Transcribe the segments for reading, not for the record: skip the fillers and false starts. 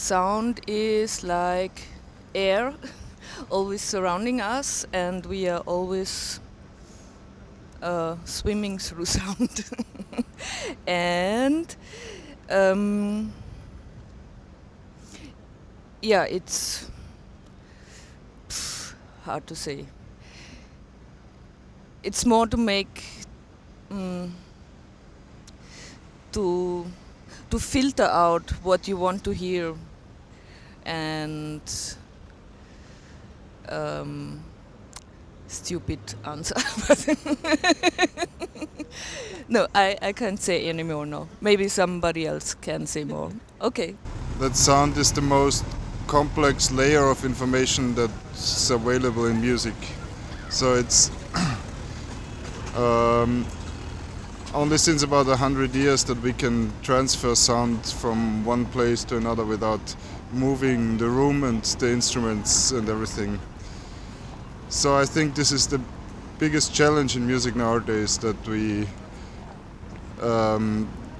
sound is like air always surrounding us, and we are always swimming through sound. And yeah, it's hard to say. It's more to make to filter out what you want to hear, and stupid answer. No, I can't say anymore. No, maybe somebody else can say more. Okay. That sound is the most complex layer of information that's available in music. So it's only since about 100 years that we can transfer sound from one place to another without moving the room and the instruments and everything. So I think this is the biggest challenge in music nowadays, that we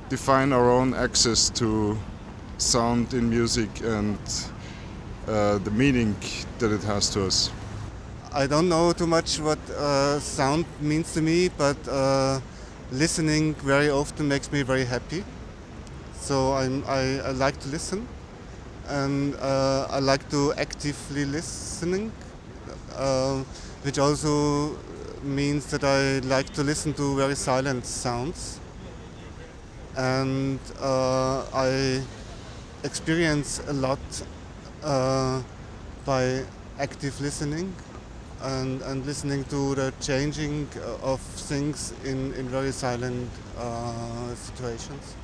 define our own access to sound in music and the meaning that it has to us. I don't know too much what sound means to me, but listening very often makes me very happy. So I like to listen, and I like to actively listening, which also means that I like to listen to very silent sounds. And I experience a lot by active listening and listening to the changing of things in very silent situations.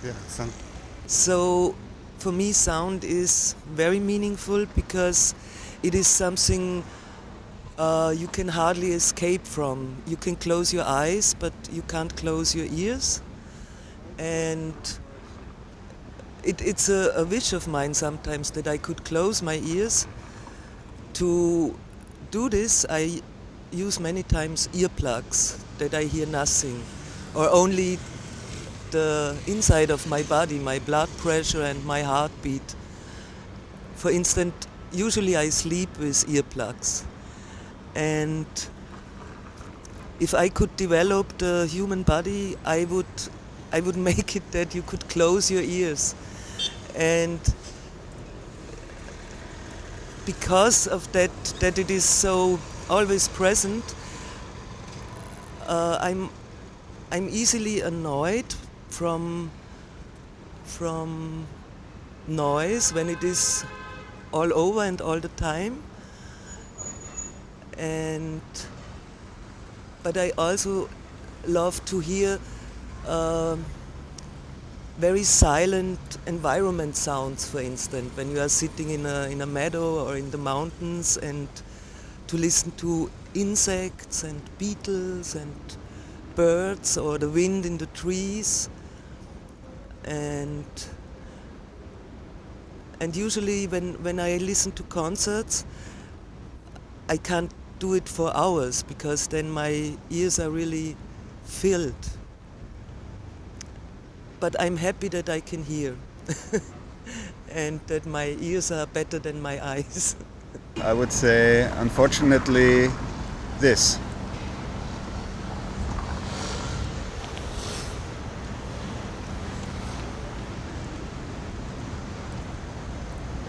Yeah, So for me, sound is very meaningful because it is something you can hardly escape from. You can close your eyes, but you can't close your ears. And it's a wish of mine sometimes that I could close my ears. To do this, I use many times earplugs, that I hear nothing, or only the inside of my body, my blood pressure and my heartbeat. For instance, usually I sleep with earplugs. And if I could develop the human body, I would make it that you could close your ears. And because of that it is so always present, I'm easily annoyed from noise when it is all over and all the time. But I also love to hear very silent environment sounds, for instance, when you are sitting in a meadow or in the mountains, and to listen to insects and beetles and birds or the wind in the trees. And usually when I listen to concerts, I can't do it for hours because then my ears are really filled. But I'm happy that I can hear and that my ears are better than my eyes. I would say, unfortunately, this.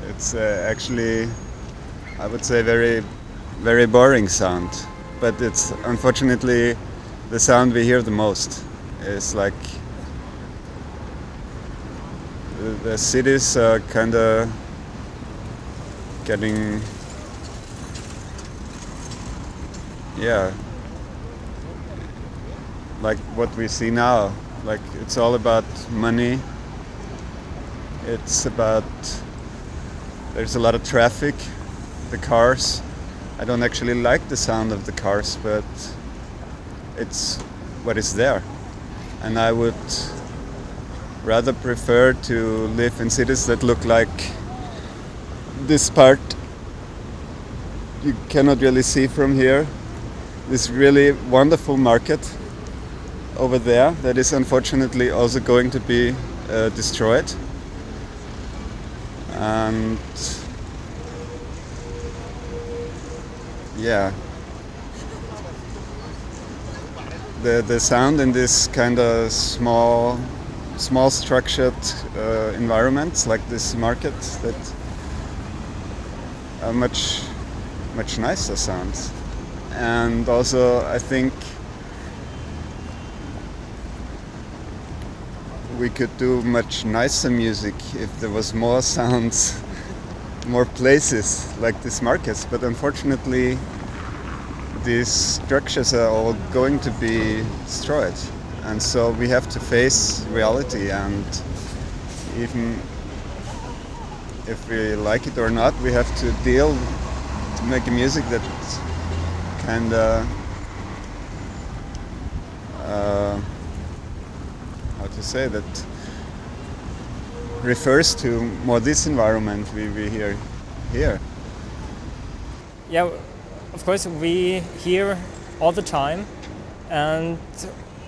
It's actually, I would say, very, very boring sound. But it's unfortunately the sound we hear the most. It's like the cities are kind of getting, like what we see now. Like it's all about money. It's about, there's a lot of traffic, the cars. I don't actually like the sound of the cars, but it's what is there. And I would rather prefer to live in cities that look like this part you cannot really see from here. This really wonderful market over there that is unfortunately also going to be destroyed. And yeah, the sound in this kind of small structured environments like this market that are much nicer sounds. And also I think we could do much nicer music if there was more sounds, more places like these markets, but unfortunately these structures are all going to be destroyed, and so we have to face reality, and even if we like it or not, we have to deal to make a music that kind of how to say that refers to more this environment we hear here. Yeah, of course we hear all the time, and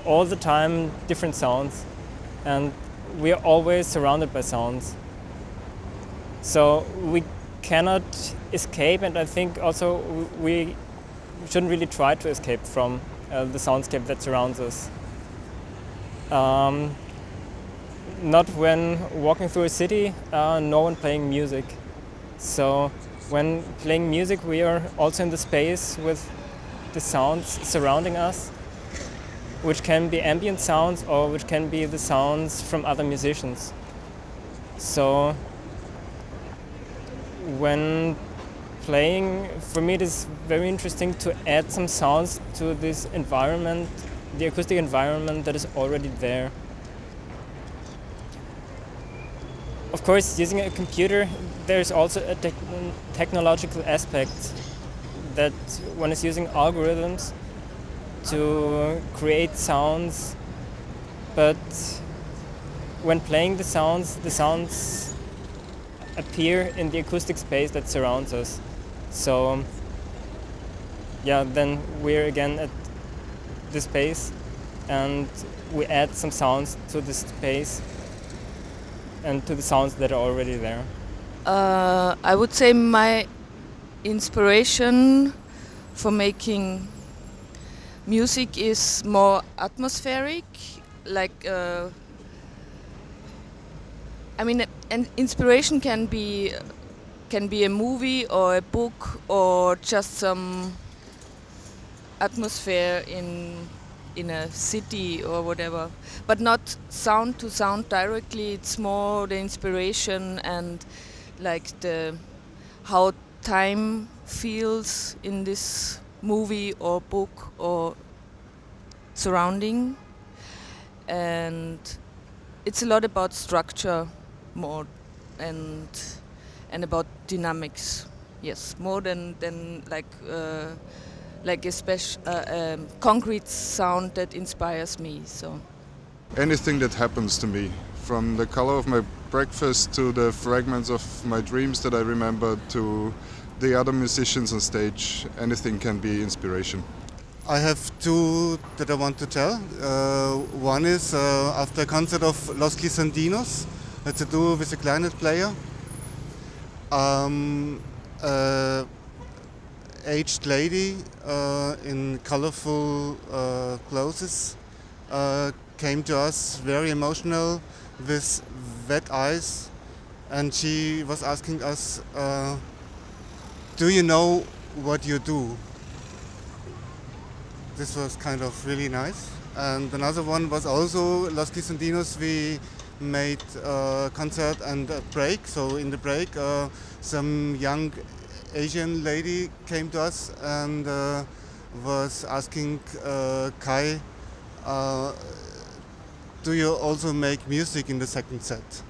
all the time different sounds, and we are always surrounded by sounds. So we cannot escape, and I think also we shouldn't really try to escape from the soundscape that surrounds us. Not when walking through a city, no one playing music. So when playing music, we are also in the space with the sounds surrounding us, which can be ambient sounds or which can be the sounds from other musicians. So when playing, for me it is very interesting to add some sounds to this environment, the acoustic environment that is already there. Of course, using a computer, there's also a technological aspect that one is using algorithms to create sounds, but when playing the sounds appear in the acoustic space that surrounds us. So yeah, then we're again at the space and we add some sounds to the space and to the sounds that are already there. I would say my inspiration for making music is more atmospheric, like I mean, an inspiration can be a movie or a book or just some atmosphere in a city or whatever, but not sound to sound directly. It's more the inspiration and like how time feels in this movie or book or surrounding, and it's a lot about structure more and about dynamics. Yes, more than like a special concrete sound that inspires me. So Anything that happens to me, from the color of my breakfast to the fragments of my dreams that I remember to the other musicians on stage, anything can be inspiration. I have two that I want to tell. One is after a concert of Los Quisandinos. That's a duo with a clarinet player. Aged lady in colorful clothes came to us very emotional with wet eyes, and she was asking us, do you know what you do? This was kind of really nice. And another one was also Los Quisandinos. We made a concert and a break. So in the break, some young Asian lady came to us and was asking Kai, do you also make music in the second set?